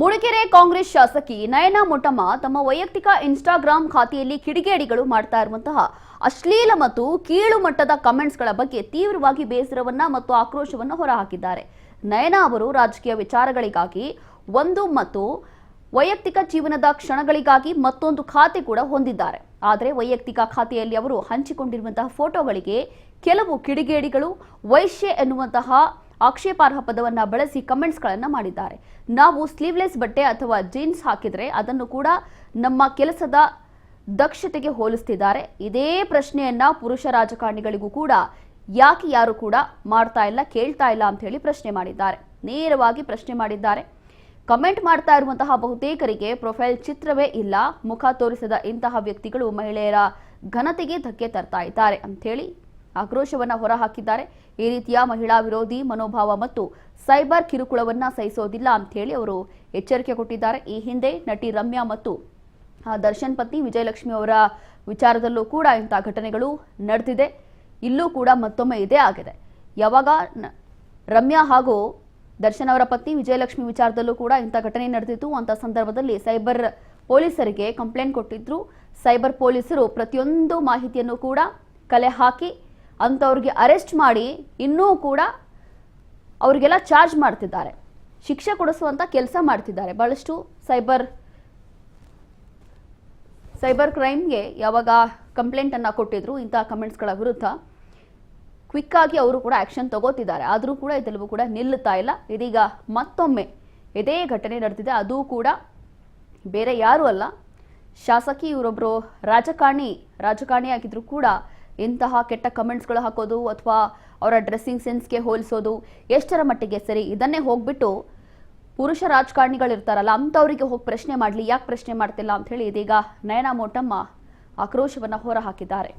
ಮೂಡಿಗೆರೆ ಕಾಂಗ್ರೆಸ್ ಶಾಸಕಿ ನಯನಾ ಮೊಟಮ್ಮ ತಮ್ಮ ವೈಯಕ್ತಿಕ ಇನ್ಸ್ಟಾಗ್ರಾಂ ಖಾತೆಯಲ್ಲಿ ಕಿಡಿಗೇಡಿಗಳು ಮಾಡ್ತಾ ಇರುವಂತಹ ಅಶ್ಲೀಲ ಮತ್ತು ಕೀಳು ಮಟ್ಟದ ಕಮೆಂಟ್ಸ್ಗಳ ಬಗ್ಗೆ ತೀವ್ರವಾಗಿ ಬೇಸರವನ್ನ ಮತ್ತು ಆಕ್ರೋಶವನ್ನು ಹೊರಹಾಕಿದ್ದಾರೆ. ನಯನಾ ಅವರು ರಾಜಕೀಯ ವಿಚಾರಗಳಿಗಾಗಿ ಒಂದು ಮತ್ತು ವೈಯಕ್ತಿಕ ಜೀವನದ ಕ್ಷಣಗಳಿಗಾಗಿ ಮತ್ತೊಂದು ಖಾತೆ ಕೂಡ ಹೊಂದಿದ್ದಾರೆ. ಆದರೆ ವೈಯಕ್ತಿಕ ಖಾತೆಯಲ್ಲಿ ಅವರು ಹಂಚಿಕೊಂಡಿರುವಂತಹ ಫೋಟೋಗಳಿಗೆ ಕೆಲವು ಕಿಡಿಗೇಡಿಗಳು ವೈಶ್ಯ ಎನ್ನುವಂತಹ ಆಕ್ಷೇಪಾರ್ಹ ಪದವನ್ನ ಬಳಸಿ ಕಮೆಂಟ್ಸ್ಗಳನ್ನು ಮಾಡಿದ್ದಾರೆ. ನಾವು ಸ್ಲೀವ್ಲೆಸ್ ಬಟ್ಟೆ ಅಥವಾ ಜೀನ್ಸ್ ಹಾಕಿದ್ರೆ ಅದನ್ನು ಕೂಡ ನಮ್ಮ ಕೆಲಸದ ದಕ್ಷತೆಗೆ ಹೋಲಿಸ್ತಿದ್ದಾರೆ. ಇದೇ ಪ್ರಶ್ನೆಯನ್ನ ಪುರುಷ ರಾಜಕಾರಣಿಗಳಿಗೂ ಕೂಡ ಯಾಕೆ ಯಾರು ಕೂಡ ಮಾಡ್ತಾ ಇಲ್ಲ, ಕೇಳ್ತಾ ಇಲ್ಲ ಅಂತ ಹೇಳಿ ಪ್ರಶ್ನೆ ಮಾಡಿದ್ದಾರೆ. ನೇರವಾಗಿ ಪ್ರಶ್ನೆ ಮಾಡಿದ್ದಾರೆ. ಕಮೆಂಟ್ ಮಾಡ್ತಾ ಇರುವಂತಹ ಬಹುತೇಕರಿಗೆ ಪ್ರೊಫೈಲ್ ಚಿತ್ರವೇ ಇಲ್ಲ. ಮುಖ ತೋರಿಸದ ಇಂತಹ ವ್ಯಕ್ತಿಗಳು ಮಹಿಳೆಯರ ಘನತೆಗೆ ಧಕ್ಕೆ ತರ್ತಾ ಇದ್ದಾರೆ ಅಂತ ಹೇಳಿ ಆಕ್ರೋಶವನ್ನ ಹೊರಹಾಕಿದ್ದಾರೆ. ಈ ರೀತಿಯ ಮಹಿಳಾ ವಿರೋಧಿ ಮನೋಭಾವ ಮತ್ತು ಸೈಬರ್ ಕಿರುಕುಳವನ್ನ ಸಹಿಸೋದಿಲ್ಲ ಅಂತ ಹೇಳಿ ಅವರು ಎಚ್ಚರಿಕೆ ಕೊಟ್ಟಿದ್ದಾರೆ. ಈ ಹಿಂದೆ ನಟಿ ರಮ್ಯಾ ಮತ್ತು ದರ್ಶನ್ ಪತ್ನಿ ವಿಜಯಲಕ್ಷ್ಮಿ ಅವರ ವಿಚಾರದಲ್ಲೂ ಕೂಡ ಇಂತಹ ಘಟನೆಗಳು ನಡೆದಿದೆ. ಇಲ್ಲೂ ಕೂಡ ಮತ್ತೊಮ್ಮೆ ಇದೇ ಆಗಿದೆ. ಯಾವಾಗ ರಮ್ಯಾ ಹಾಗೂ ದರ್ಶನ್ ಅವರ ಪತ್ನಿ ವಿಜಯಲಕ್ಷ್ಮಿ ವಿಚಾರದಲ್ಲೂ ಕೂಡ ಇಂಥ ಘಟನೆ ನಡೆದಿತ್ತು. ಅಂತ ಸಂದರ್ಭದಲ್ಲಿ ಸೈಬರ್ ಪೊಲೀಸರಿಗೆ ಕಂಪ್ಲೇಂಟ್ ಕೊಟ್ಟಿದ್ರು. ಸೈಬರ್ ಪೊಲೀಸರು ಪ್ರತಿಯೊಂದು ಮಾಹಿತಿಯನ್ನು ಕೂಡ ಕಲೆ ಹಾಕಿ ಅಂಥವ್ರಿಗೆ ಅರೆಸ್ಟ್ ಮಾಡಿ ಇನ್ನೂ ಕೂಡ ಅವರಿಗೆಲ್ಲ ಚಾರ್ಜ್ ಮಾಡ್ತಿದ್ದಾರೆ, ಶಿಕ್ಷೆ ಕೊಡಿಸುವಂತ ಕೆಲಸ ಮಾಡ್ತಿದ್ದಾರೆ. ಬಹಳಷ್ಟು ಸೈಬರ್ ಕ್ರೈಮ್ಗೆ ಯಾವಾಗ ಕಂಪ್ಲೇಂಟ್ ಅನ್ನ ಕೊಟ್ಟಿದ್ರು ಇಂತಹ ಕಮೆಂಟ್ಸ್ಗಳ ವಿರುದ್ಧ ಕ್ವಿಕ್ ಆಗಿ ಅವರು ಕೂಡ ಆಕ್ಷನ್ ತಗೋತಿದ್ದಾರೆ. ಆದರೂ ಕೂಡ ಇದೆಲ್ಲವೂ ಕೂಡ ನಿಲ್ಲುತ್ತಾ ಇಲ್ಲ. ಇದೀಗ ಮತ್ತೊಮ್ಮೆ ಇದೇ ಘಟನೆ ನಡೆದಿದೆ. ಅದು ಕೂಡ ಬೇರೆ ಯಾರೂ ಅಲ್ಲ, ಶಾಸಕಿ. ಇವರೊಬ್ಬರು ರಾಜಕಾರಣಿ ಆಗಿದ್ರು ಕೂಡ ಇಂತಹ ಕೆಟ್ಟ ಕಮೆಂಟ್ಸ್ಗಳು ಹಾಕೋದು ಅಥವಾ ಅವರ ಡ್ರೆಸ್ಸಿಂಗ್ ಸೆನ್ಸ್ಗೆ ಹೋಲಿಸೋದು ಎಷ್ಟರ ಮಟ್ಟಿಗೆ ಸರಿ, ಇದನ್ನೇ ಹೋಗ್ಬಿಟ್ಟು ಪುರುಷ ರಾಜಕಾರಣಿಗಳಿರ್ತಾರಲ್ಲ ಅಂಥವರಿಗೆ ಹೋಗಿ ಪ್ರಶ್ನೆ ಮಾಡಲಿ, ಯಾಕೆ ಪ್ರಶ್ನೆ ಮಾಡ್ತಿಲ್ಲ ಅಂತ ಹೇಳಿ ಇದೀಗ ನಯನಾ ಮೊಟಮ್ಮ ಆಕ್ರೋಶವನ್ನು ಹೊರಹಾಕಿದ್ದಾರೆ.